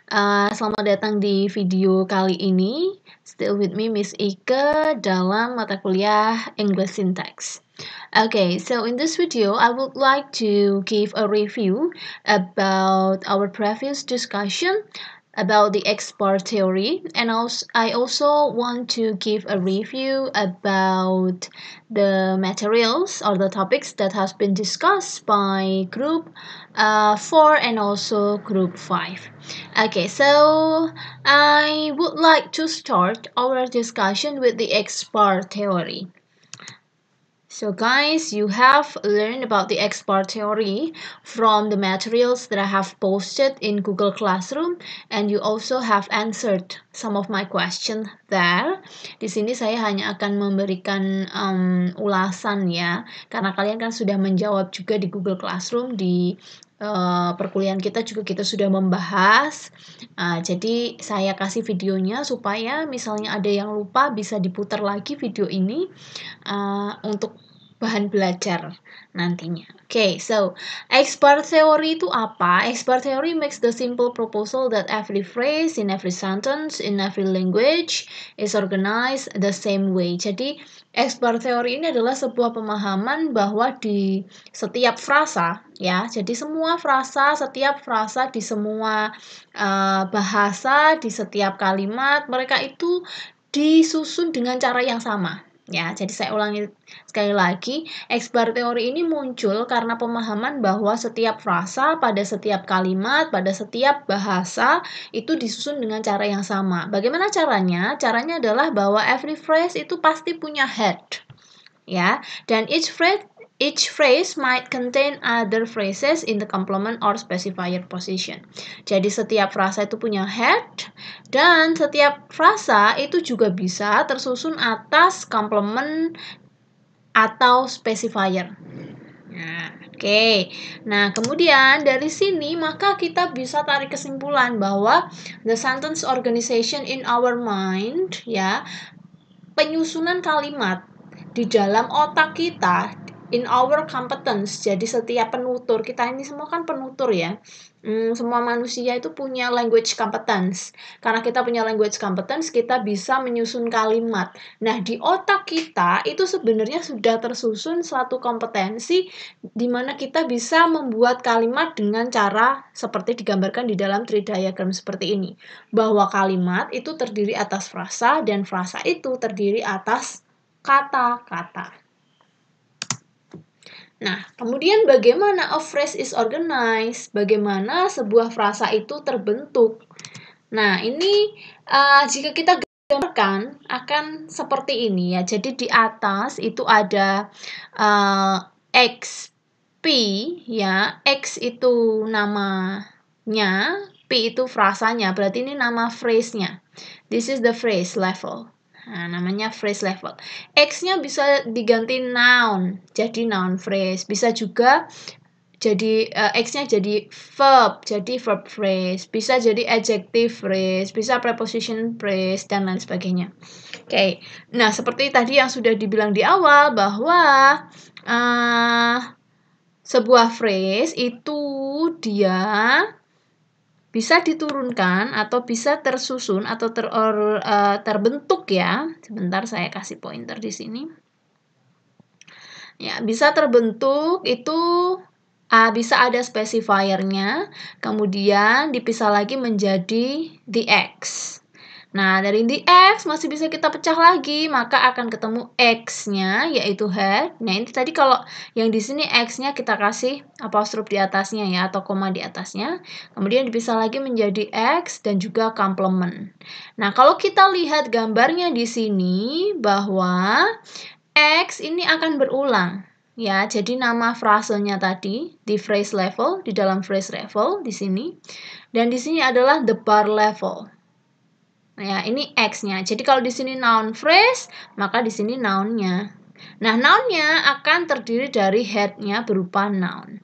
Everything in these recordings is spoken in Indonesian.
Selamat datang di video kali ini. Still with me, Miss Ike, dalam mata kuliah English Syntax. Okay, so in this video, I would like to give a review about our previous discussion about the export theory, and I also want to give a review about the materials or the topics that has been discussed by group 4 and also group 5. Okay, so I would like to start our discussion with the export theory. So guys, you have learned about the export theory from the materials that I have posted in Google Classroom, and you also have answered some of my questions there. Di sini saya hanya akan memberikan ulasan ya, karena kalian kan sudah menjawab juga di Google Classroom di perkuliahan kita juga kita sudah membahas. Jadi saya kasih videonya supaya misalnya ada yang lupa bisa diputar lagi video ini untuk bahan belajar nantinya. Okay, so export theory itu apa? Export theory makes the simple proposal that every phrase in every sentence in every language is organized the same way. Jadi export theory ini adalah sebuah pemahaman bahwa di setiap frasa ya, jadi semua frasa, setiap frasa di semua bahasa, di setiap kalimat mereka itu disusun dengan cara yang sama. Ya, jadi saya ulangi sekali lagi, export teori ini muncul karena pemahaman bahwa setiap frasa pada setiap kalimat, pada setiap bahasa itu disusun dengan cara yang sama. Bagaimana caranya? Caranya adalah bahwa every phrase itu pasti punya head. Ya, dan each phrase might contain other phrases in the complement or specifier position. Jadi setiap frasa itu punya head dan setiap frasa itu juga bisa tersusun atas complement atau specifier. Oke. Nah, kemudian dari sini maka kita bisa tarik kesimpulan bahwa the sentence organization in our mind ya, penyusunan kalimat di dalam otak kita in our competence. Jadi setiap penutur, kita ini semua kan penutur ya. Semua manusia itu punya language competence. Karena kita punya language competence, kita bisa menyusun kalimat. Nah, di otak kita itu sebenarnya sudah tersusun suatu kompetensi di mana kita bisa membuat kalimat dengan cara seperti digambarkan di dalam tree diagram seperti ini. Bahwa kalimat itu terdiri atas frasa dan frasa itu terdiri atas kata-kata. Nah, kemudian bagaimana a phrase is organized? Bagaimana sebuah frasa itu terbentuk? Nah, ini jika kita gambarkan akan seperti ini ya. Jadi di atas itu ada X, P ya. X itu namanya, P itu frasanya. Berarti ini nama phrase-nya. This is the phrase level. Nah, namanya phrase level. X-nya bisa diganti noun, jadi noun phrase. Bisa juga jadi X-nya jadi verb phrase. Bisa jadi adjective phrase, bisa preposition phrase, dan lain sebagainya. Oke, nah seperti tadi yang sudah dibilang di awal bahwa sebuah phrase itu dia bisa diturunkan atau bisa tersusun atau terbentuk ya. Sebentar saya kasih pointer di sini. Ya, bisa terbentuk itu bisa ada specifiernya, kemudian dipisah lagi menjadi the X. Nah, dari the X masih bisa kita pecah lagi, maka akan ketemu X-nya, yaitu head. Nah, ini tadi kalau yang di sini X-nya kita kasih apostrof di atasnya ya, atau koma di atasnya. Kemudian dipisah lagi menjadi X dan juga complement. Nah, kalau kita lihat gambarnya di sini, bahwa X ini akan berulang. Ya, jadi nama frasenya tadi di phrase level, di dalam phrase level di sini. Dan di sini adalah the bar level. Ya, ini X-nya. Jadi kalau di sini noun phrase, maka di sini noun-nya. Nah, noun-nya akan terdiri dari head-nya berupa noun.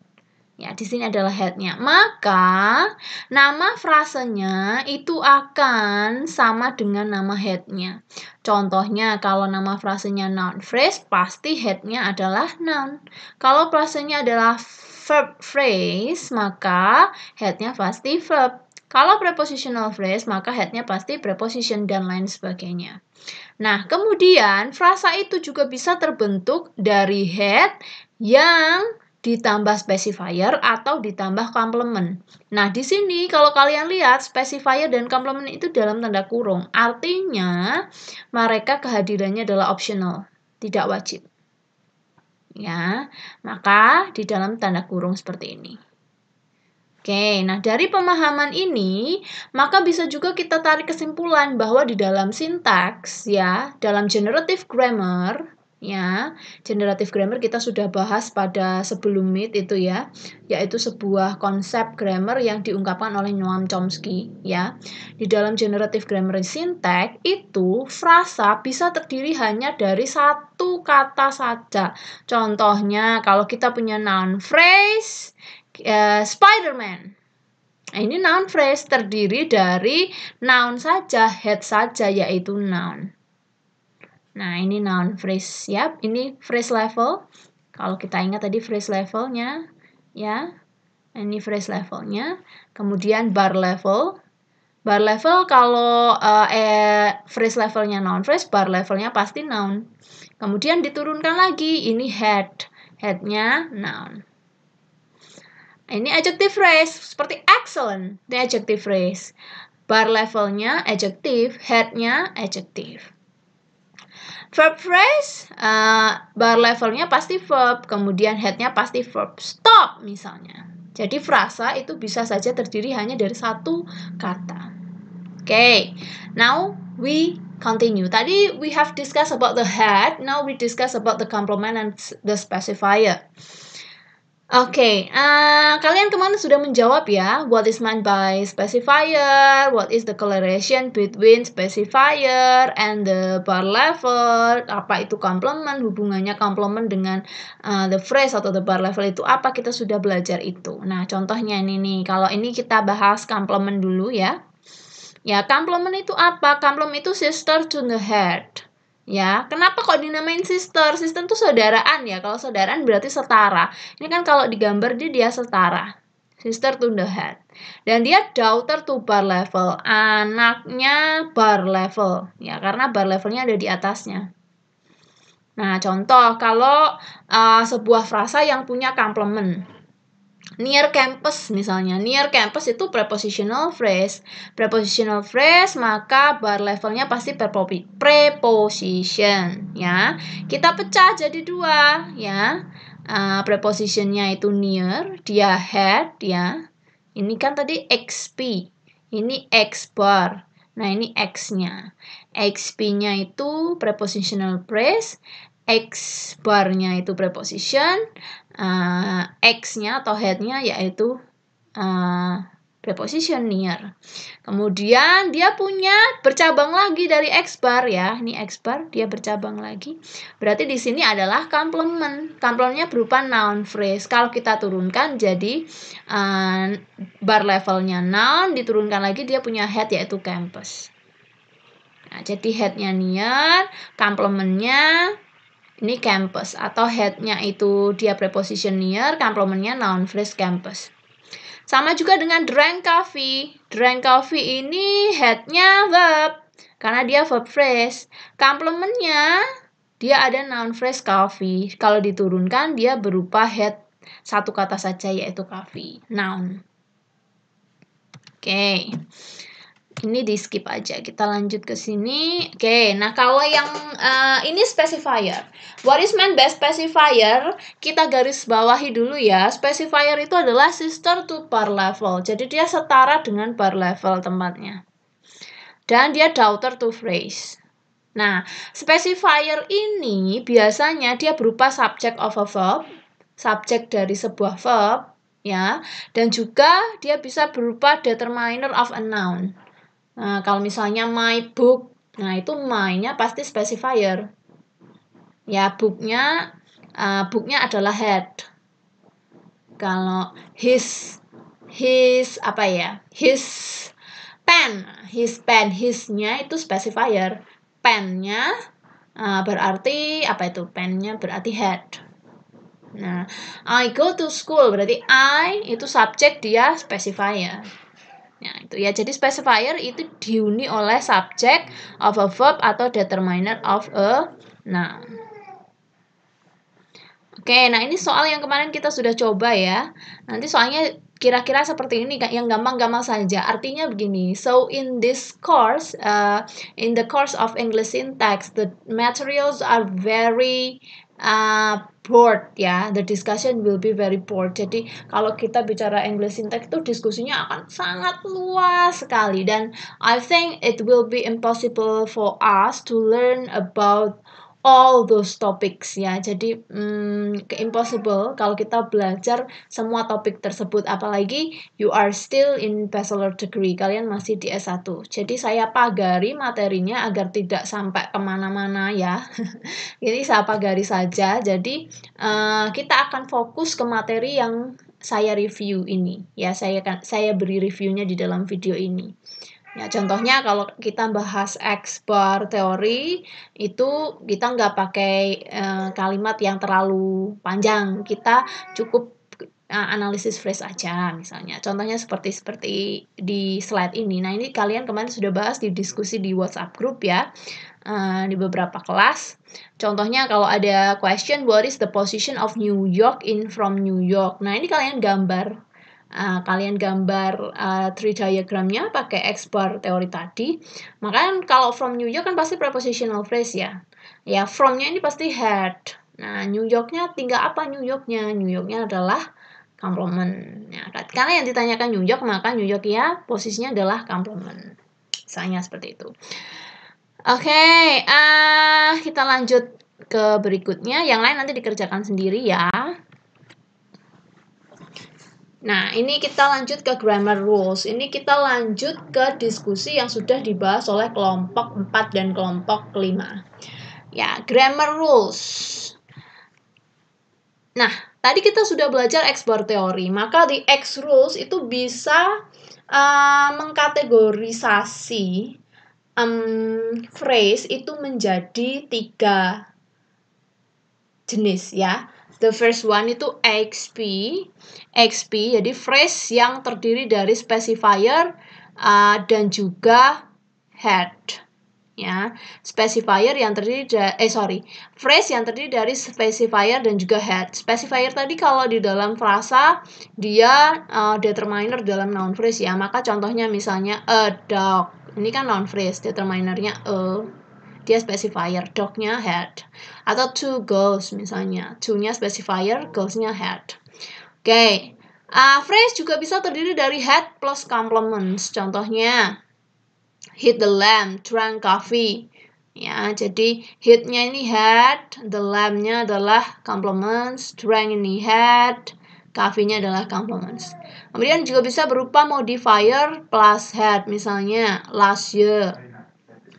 Ya, di sini adalah head-nya. Maka, nama frasenya itu akan sama dengan nama head-nya. Contohnya, kalau nama frasenya noun phrase, pasti head-nya adalah noun. Kalau frasenya adalah verb phrase, maka head-nya pasti verb. Kalau prepositional phrase, maka headnya pasti preposition dan lain sebagainya. Nah, kemudian frasa itu juga bisa terbentuk dari head yang ditambah specifier atau ditambah complement. Nah, di sini kalau kalian lihat specifier dan complement itu dalam tanda kurung. Artinya mereka kehadirannya adalah optional, tidak wajib. Ya, maka di dalam tanda kurung seperti ini. Oke, nah dari pemahaman ini, maka bisa juga kita tarik kesimpulan bahwa di dalam sintaks, ya, dalam generative grammar, ya, generative grammar kita sudah bahas pada sebelum meet itu ya, yaitu sebuah konsep grammar yang diungkapkan oleh Noam Chomsky, ya. Di dalam generative grammar sintaks itu frasa bisa terdiri hanya dari satu kata saja. Contohnya kalau kita punya noun phrase, Spider-Man. Nah, ini noun phrase terdiri dari noun saja, head saja, yaitu noun. Nah, ini noun phrase ya. Ini phrase level. Kalau kita ingat tadi phrase levelnya, ya. Ini phrase levelnya. Kemudian bar level. Bar level kalau phrase levelnya noun phrase, bar levelnya pasti noun. Kemudian diturunkan lagi, ini head. Headnya noun. Ini adjective phrase, seperti excellent, ini adjective phrase. Bar levelnya adjective, headnya adjective. Verb phrase, bar levelnya pasti verb, kemudian headnya pasti verb. Stop misalnya. Jadi frasa itu bisa saja terdiri hanya dari satu kata. Okay, now we continue. Tadi we have discussed about the head, now we discuss about the complement and the specifier. Oke, kalian kemarin sudah menjawab ya, what is meant by specifier, what is the correlation between specifier and the bar level, apa itu complement, hubungannya complement dengan the phrase atau the bar level itu apa, kita sudah belajar itu. Nah, contohnya ini nih, kalau ini kita bahas complement dulu ya. Ya, complement itu apa? Complement itu sister to the head. Ya, kenapa kok dinamain sister? Sister itu saudaraan ya. Kalau saudaraan berarti setara. Ini kan kalau digambar dia setara. Sister to the head. Dan dia daughter to bar level. Anaknya bar level. Ya, karena bar levelnya ada di atasnya. Nah, contoh kalau sebuah frasa yang punya complement. Near campus misalnya, near campus itu prepositional phrase. Prepositional phrase maka bar levelnya pasti preposition ya. Kita pecah jadi dua ya. Prepositionnya itu near, dia head ya. Ini kan tadi XP, ini X bar. Nah ini X-nya. XP-nya itu prepositional phrase, X bar-nya itu preposition, X-nya atau head-nya yaitu preposition near. Kemudian dia punya bercabang lagi dari X bar ya. Ini X bar dia bercabang lagi. Berarti di sini adalah complement. Complementnya berupa noun phrase. Kalau kita turunkan jadi bar levelnya noun, diturunkan lagi dia punya head yaitu campus. Nah, jadi head-nya near, complementnya ini campus atau head-nya itu dia preposition near, complement-nya noun phrase campus. Sama juga dengan drank coffee. Drank coffee ini head-nya verb karena dia verb phrase. Complement-nya dia ada noun phrase coffee. Kalau diturunkan dia berupa head satu kata saja yaitu coffee, noun. Oke. Ini di skip aja, kita lanjut ke sini. Oke, nah kalau yang ini specifier. What is meant by specifier? Kita garis bawahi dulu ya. Specifier itu adalah sister to bar level. Jadi dia setara dengan bar level tempatnya. Dan dia daughter to phrase. Nah, specifier ini biasanya dia berupa subject of a verb, subjek dari sebuah verb, ya. Dan juga dia bisa berupa determiner of a noun. Nah, kalau misalnya my book, nah itu my-nya pasti specifier. Ya, booknya adalah head. Kalau his apa ya? His pen, his-nya itu specifier. Pen-nya berarti apa itu? Pen-nya berarti head. Nah, I go to school berarti I itu subjek, dia specifier. Nah, itu ya. Jadi specifier itu dihuni oleh subject of a verb atau determiner of a noun. Oke, nah ini soal yang kemarin kita sudah coba ya. Nanti soalnya kira-kira seperti ini, yang gampang-gampang saja. Artinya begini, so in this course, in the course of English syntax, the materials are very broad ya. The discussion will be very broad. Jadi kalau kita bicara English syntax itu diskusinya akan sangat luas sekali. Dan I think it will be impossible for us to learn about all those topics ya. Jadi impossible kalau kita belajar semua topik tersebut, apalagi you are still in bachelor degree, kalian masih di S1. Jadi saya pagari materinya agar tidak sampai kemana-mana ya. Jadi saya pagari saja. Jadi kita akan fokus ke materi yang saya review ini ya. Saya beri reviewnya di dalam video ini. Ya, contohnya kalau kita bahas X bar teori, itu kita nggak pakai kalimat yang terlalu panjang. Kita cukup analisis phrase aja misalnya. Contohnya seperti di slide ini. Nah, ini kalian kemarin sudah bahas di diskusi di WhatsApp group ya. Di beberapa kelas. Contohnya kalau ada question, what is the position of New York in from New York? Nah, ini kalian gambar. Kalian gambar tree diagramnya pakai X bar teori tadi. Maka kalau from New York kan pasti prepositional phrase ya. Ya, from-nya ini pasti had. Nah, New York-nya tinggal apa New York-nya? New York-nya adalah complement. Ya, karena yang ditanyakan New York, maka New York ya posisinya adalah complement. Misalnya seperti itu. Oke, kita lanjut ke berikutnya. Yang lain nanti dikerjakan sendiri ya. Nah, ini kita lanjut ke grammar rules. Ini kita lanjut ke diskusi yang sudah dibahas oleh kelompok 4 dan kelompok 5. Ya, grammar rules. Nah, tadi kita sudah belajar X bar teori. Maka di X rules itu bisa mengkategorisasi phrase itu menjadi 3 jenis ya. The first one itu XP, jadi phrase yang terdiri dari specifier dan juga head. Ya, specifier yang terdiri phrase yang terdiri dari specifier dan juga head. Specifier tadi kalau di dalam frasa dia determiner dalam noun phrase ya. Maka contohnya misalnya a dog. Ini kan noun phrase, determinernya a. Dia specifier, dog-nya head. Atau two girls misalnya, two-nya specifier, girls-nya head. Oke. Phrase juga bisa terdiri dari head plus complements. Contohnya hit the lamp, drank coffee. Ya, jadi hit-nya ini head, the lamp-nya adalah complements, drank ini head, coffee-nya adalah complements. Kemudian juga bisa berupa modifier plus head, misalnya last year.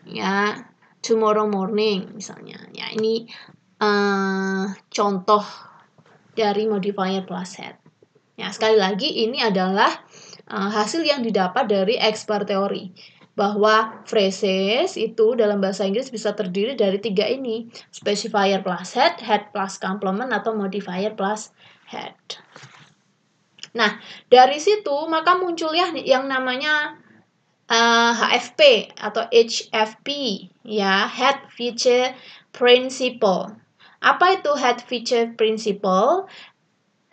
Ya, tomorrow morning misalnya. Ya, ini contoh dari modifier plus head. Ya, sekali lagi ini adalah hasil yang didapat dari X bar teori. Bahwa phrases itu dalam bahasa Inggris bisa terdiri dari 3 ini. Specifier plus head plus complement, atau modifier plus head. Nah, dari situ maka muncul ya yang namanya HFP atau HFP ya, head feature principle. Apa itu head feature principle?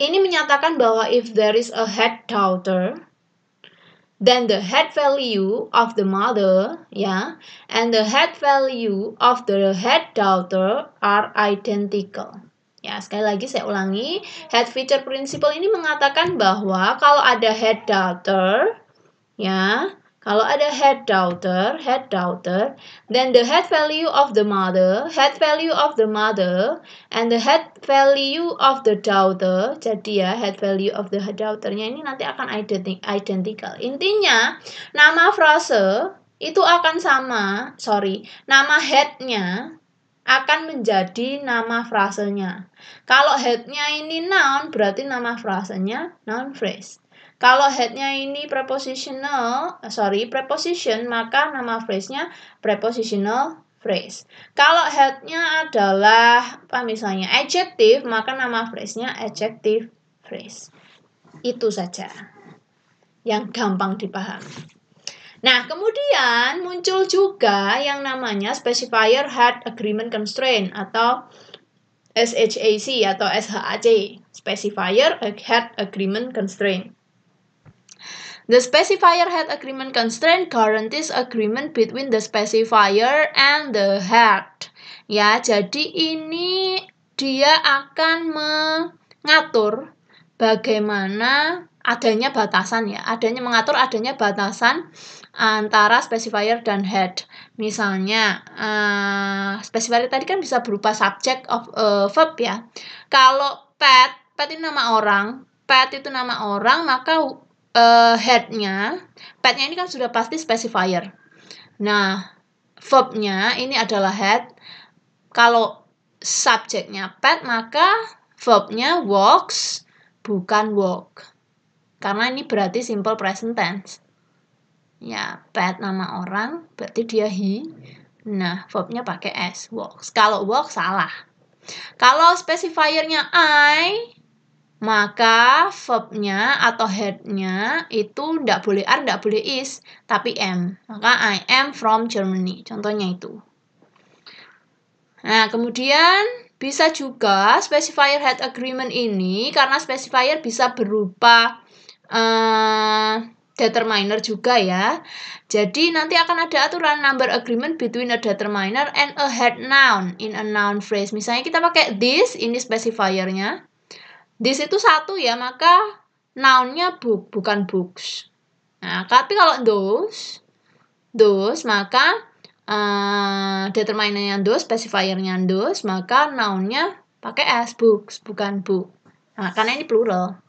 Ini menyatakan bahwa if there is a head daughter, then the head value of the mother ya and the head value of the head daughter are identical. Ya, sekali lagi saya ulangi, head feature principle ini mengatakan bahwa kalau ada head daughter ya, kalau ada head daughter, then the head value of the mother, and the head value of the daughter, jadi ya head value of the daughter-nya ini nanti akan identical. Intinya, nama frase itu akan nama head-nya akan menjadi nama frasenya. Kalau head-nya ini noun, berarti nama frasenya noun phrase. Kalau head-nya ini preposition, maka nama phrase-nya prepositional phrase. Kalau head-nya adalah misalnya adjective, maka nama phrase-nya adjective phrase. Itu saja. yang gampang dipahami. Nah, kemudian muncul juga yang namanya specifier head agreement constraint atau SHAC atau SHAC, specifier head agreement constraint. The specifier head agreement constraint guarantees agreement between the specifier and the head. Ya, jadi ini dia akan mengatur bagaimana adanya batasan ya, mengatur adanya batasan antara specifier dan head. Misalnya, specifier tadi kan bisa berupa subject of verb ya. Kalau pet itu nama orang, maka head-nya, pet-nya ini kan sudah pasti specifier. Nah, verb-nya ini adalah head. Kalau subjeknya pet, maka verb-nya walks, bukan walk. Karena ini berarti simple present tense. Ya, pet nama orang, berarti dia he. Nah, verb-nya pakai s, walks. Kalau walk, salah. Kalau specifier-nya I, maka verb-nya atau head-nya itu tidak boleh are, tidak boleh is, tapi am. Maka I am from Germany. Contohnya itu. Nah, kemudian bisa juga specifier head agreement ini, karena specifier bisa berupa determiner juga ya. Jadi nanti akan ada aturan number agreement between a determiner and a head noun in a noun phrase. Misalnya kita pakai this, ini specifiernya. This itu satu ya, maka noun-nya book, bukan books. Nah, tapi kalau those, maka determinernya those, specifiernya those, maka noun-nya pakai s, books, bukan book. Nah, karena ini plural.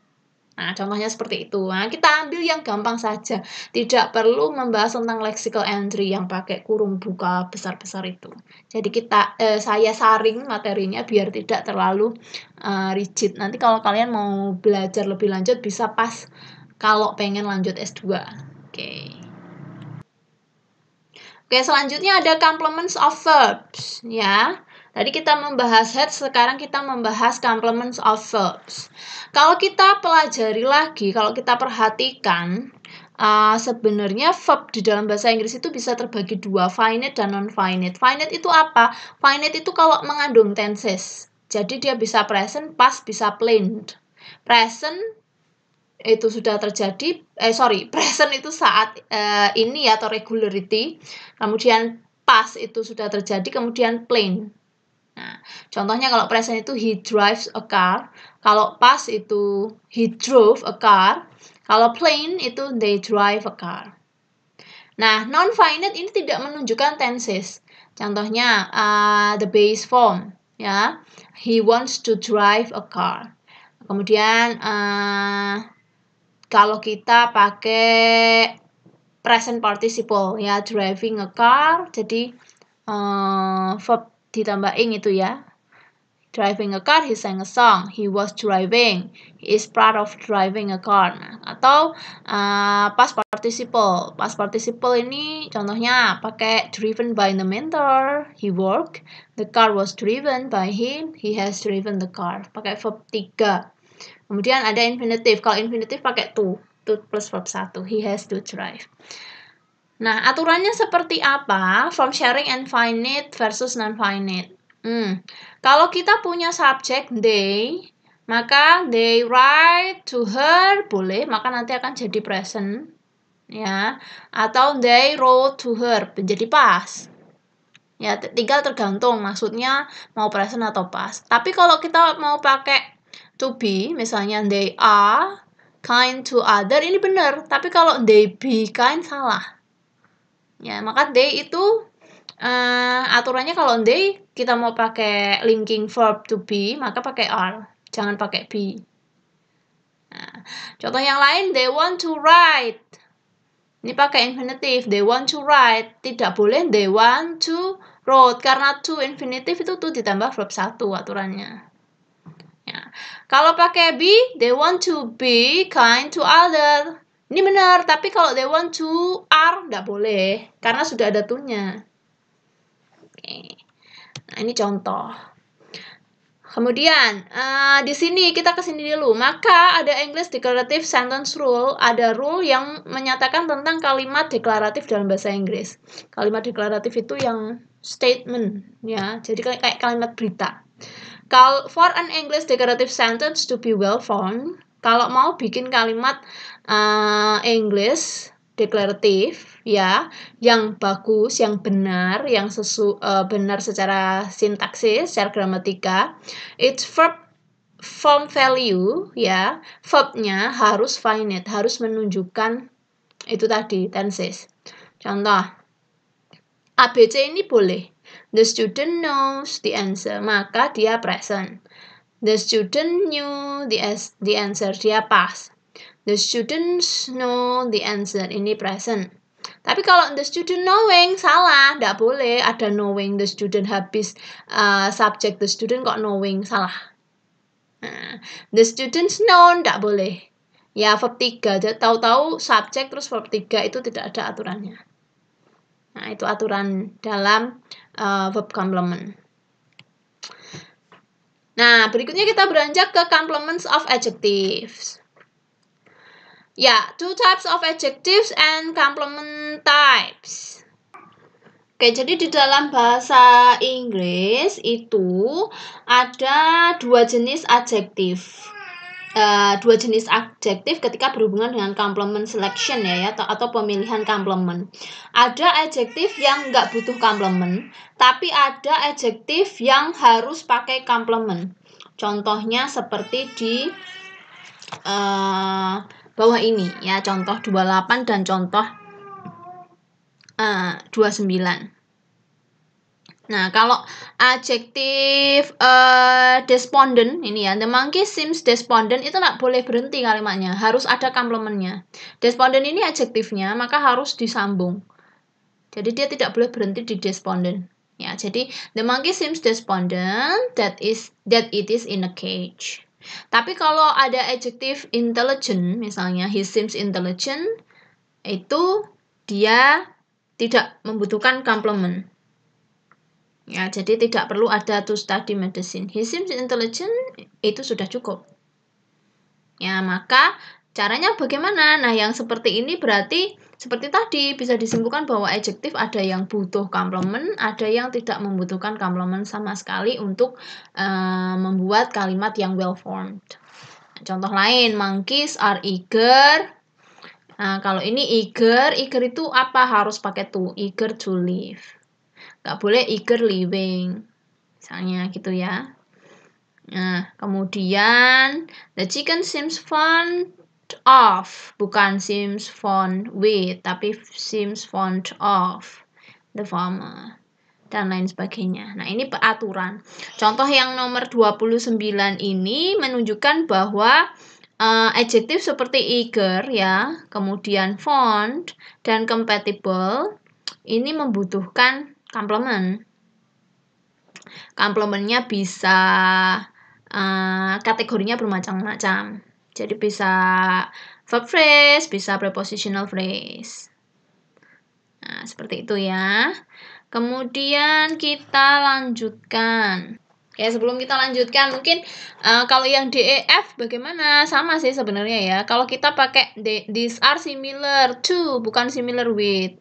Nah, contohnya seperti itu. Nah, kita ambil yang gampang saja. Tidak perlu membahas tentang lexical entry yang pakai kurung buka besar-besar itu. Jadi saya saring materinya biar tidak terlalu rigid. Nanti kalau kalian mau belajar lebih lanjut bisa pas kalau pengen lanjut S2. Oke, selanjutnya ada complements of verbs, ya. Tadi kita membahas head, sekarang kita membahas complements of verbs. Kalau kita pelajari lagi, kalau kita perhatikan, sebenarnya verb di dalam bahasa Inggris itu bisa terbagi dua, finite dan non-finite. Finite itu apa? Finite itu kalau mengandung tenses. Jadi dia bisa present, past, bisa plain. Present itu sudah terjadi, present itu saat ini atau regularity, kemudian past itu sudah terjadi, kemudian plain. Nah, contohnya kalau present itu he drives a car, kalau past itu he drove a car, kalau plain itu they drive a car. Nah, non-finite ini tidak menunjukkan tenses. Contohnya the base form, ya, he wants to drive a car. Kemudian kalau kita pakai present participle ya, driving a car, jadi verb ditambah ing itu ya. Driving a car, he sang a song. He was driving. He is proud of driving a car. Nah, atau past participle. Past participle ini contohnya pakai driven by the mentor. He worked. The car was driven by him. He has driven the car. Pakai verb 3. Kemudian ada infinitive. Kalau infinitive pakai to plus verb 1. He has to drive. Nah, aturannya seperti apa? From sharing and finite versus non-finite. Kalau kita punya subjek they, maka they write to her, boleh, maka nanti akan jadi present. Ya, atau they wrote to her, menjadi past. Ya, tinggal tergantung maksudnya mau present atau past. Tapi kalau kita mau pakai to be, misalnya they are kind to other, ini benar. Tapi kalau they be kind, salah. Ya, maka they itu aturannya kalau they, kita mau pakai linking verb to be, maka pakai are. Jangan pakai be. Nah, contoh yang lain, they want to write. Ini pakai infinitive, they want to write. Tidak boleh they want to wrote, karena to infinitive itu to ditambah verb 1 aturannya. Ya. Kalau pakai be, they want to be kind to other. Ini benar, tapi kalau they want to are, tidak boleh, karena sudah ada to-nya. Oke. Nah, ini contoh. Kemudian di sini kita ke sini dulu. Maka ada English Declarative Sentence Rule, ada rule yang menyatakan tentang kalimat deklaratif dalam bahasa Inggris. Kalimat deklaratif itu yang statement ya. Jadi kayak kalimat berita. For an English declarative sentence to be well formed, kalau mau bikin kalimat English deklaratif ya, yang bagus, yang benar, yang benar secara sintaksis, secara gramatika, its verb form value ya, verbnya harus finite, harus menunjukkan itu tadi tenses. Contoh, ABC ini boleh. The student knows the answer, maka dia present. The student knew the answer, dia past. The students know the answer, ini present. Tapi kalau the student knowing, salah, tidak boleh ada knowing. The student habis subject the student kok knowing, salah. Nah, the students know, tidak boleh. Ya, verb 3, tahu-tahu subject terus verb 3 itu tidak ada aturannya. Nah, itu aturan dalam verb complement. Nah, berikutnya kita beranjak ke complements of adjectives. Ya, two types of adjectives and complement types. Oke, jadi di dalam bahasa Inggris itu ada dua jenis adjektif. Dua jenis adjektif ketika berhubungan dengan complement selection ya atau pemilihan complement. Ada adjektif yang nggak butuh complement, tapi ada adjektif yang harus pakai complement. Contohnya seperti di bawah ini ya, contoh 28 dan contoh 29. Nah, kalau adjektif despondent ini ya, the monkey seems despondent, itu nggak boleh berhenti kalimatnya, harus ada complementnya. Despondent ini adjektifnya, maka harus disambung. Jadi dia tidak boleh berhenti di despondent. Ya, jadi the monkey seems despondent that it is in a cage. Tapi kalau ada adjektif intelligent, misalnya he seems intelligent, itu dia tidak membutuhkan complement. Ya, jadi tidak perlu ada to study medicine. He seems intelligent, itu sudah cukup. Ya, maka caranya bagaimana? Nah, yang seperti ini berarti seperti tadi bisa disimpulkan bahwa adjektif ada yang butuh complement, ada yang tidak membutuhkan complement sama sekali untuk membuat kalimat yang well formed. Contoh lain, monkeys are eager. Nah, kalau ini eager itu apa? Harus pakai to, eager to live. Nggak boleh eager living. Misalnya gitu ya. Nah, kemudian the chicken seems fond of, bukan seems fond with, tapi seems fond of the farmer, dan lain sebagainya. Nah, ini peraturan. Contoh yang nomor 29 ini menunjukkan bahwa adjektif seperti eager ya, kemudian fond dan compatible ini membutuhkan complement. Complementnya bisa kategorinya bermacam-macam. Jadi bisa verb phrase, bisa prepositional phrase. Nah, seperti itu ya. Kemudian kita lanjutkan. Oke, sebelum kita lanjutkan, mungkin kalau yang DEF bagaimana? Sama sih sebenarnya ya. Kalau kita pakai these are similar to, bukan similar with.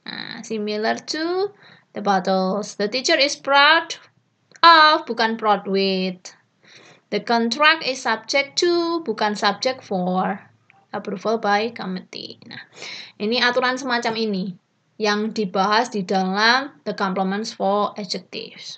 Nah, similar to the bottles. The teacher is proud of, bukan proud with. The contract is subject to, bukan subject for. Approval by committee. Nah, ini aturan semacam ini yang dibahas di dalam the complements for adjectives.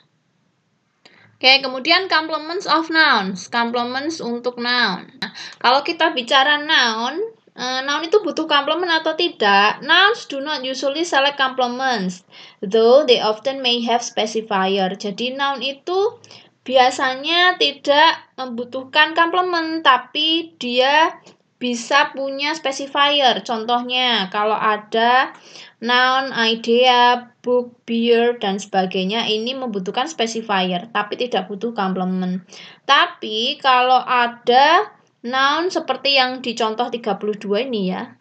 Oke, kemudian complements of nouns. Complements untuk noun. Nah, kalau kita bicara noun, noun itu butuh complement atau tidak? Nouns do not usually select complements, though they often may have specifier. Jadi noun itu biasanya tidak membutuhkan complement, tapi dia bisa punya specifier. Contohnya, kalau ada noun, idea, book, beer, dan sebagainya, ini membutuhkan specifier, tapi tidak butuh complement. Tapi kalau ada noun seperti yang di contoh 32 ini ya.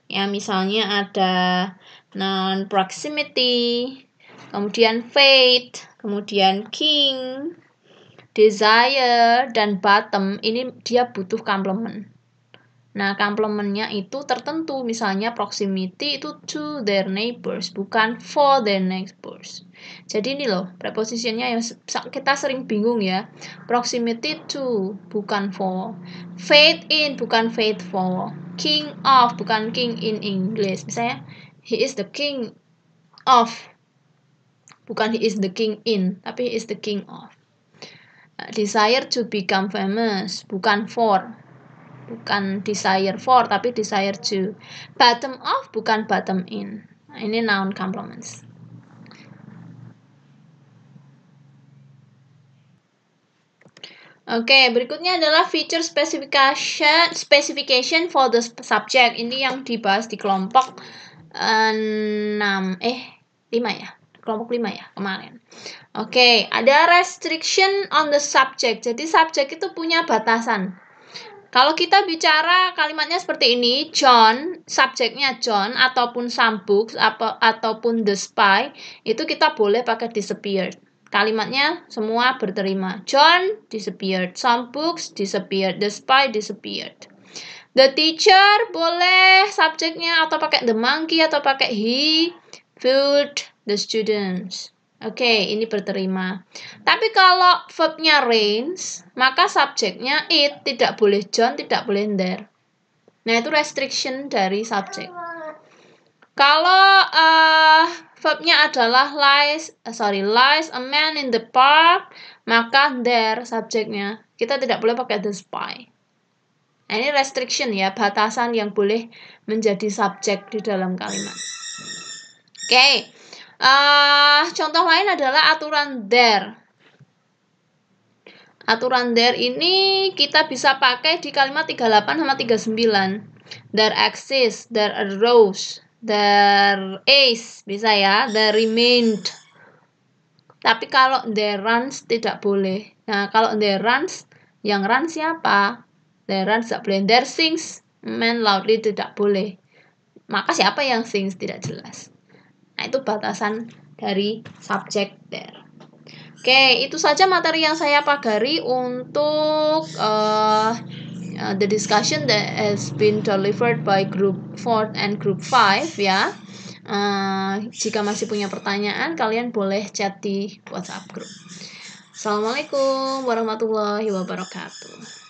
Ya, misalnya ada noun proximity, kemudian fate, kemudian king, desire, dan bottom ini dia butuh complement. Nah, complementnya itu tertentu, misalnya proximity itu to their neighbors, bukan for their neighbors. Jadi ini loh, prepositionnya yang kita sering bingung ya. Proximity to, bukan for. Faith in, bukan faithful. King of, bukan king in English. Misalnya, he is the king of, bukan he is the king in, tapi he is the king of. Desire to become famous, bukan for. Bukan desire for, tapi desire to. Bottom of, bukan bottom in. Nah, ini noun complements. Oke, berikutnya adalah feature specification for the subject. Ini yang dibahas di kelompok 5 ya. Kelompok 5 ya kemarin. Oke, ada restriction on the subject. Jadi subjek itu punya batasan. Kalau kita bicara kalimatnya seperti ini, John, subjeknya John, ataupun some books, ataupun the spy, itu kita boleh pakai disappeared. Kalimatnya semua berterima. John disappeared, some books disappeared, the spy disappeared. The teacher boleh subjeknya atau pakai the monkey atau pakai he, fooled the students. Oke, ini berterima. Tapi kalau verbnya rains, maka subjeknya it, tidak boleh John, tidak boleh there. Nah, itu restriction dari subjek. Kalau verbnya adalah lies a man in the park, maka there subjeknya. Kita tidak boleh pakai the spy. Nah, ini restriction ya, batasan yang boleh menjadi subjek di dalam kalimat. Oke. Contoh lain adalah aturan there. Aturan there ini kita bisa pakai di kalimat 38 sama 39. There exists, there arose, there is, bisa ya, there remained. Tapi kalau there runs tidak boleh. Nah, kalau there runs, yang run siapa? There runs tidak boleh. There sings, man loudly tidak boleh. Maka siapa yang sings tidak jelas. Nah, itu batasan dari subject there. Oke, itu saja materi yang saya pagari untuk the discussion that has been delivered by group 4 and group 5 ya. Jika masih punya pertanyaan, kalian boleh chat di WhatsApp group. Assalamualaikum warahmatullahi wabarakatuh.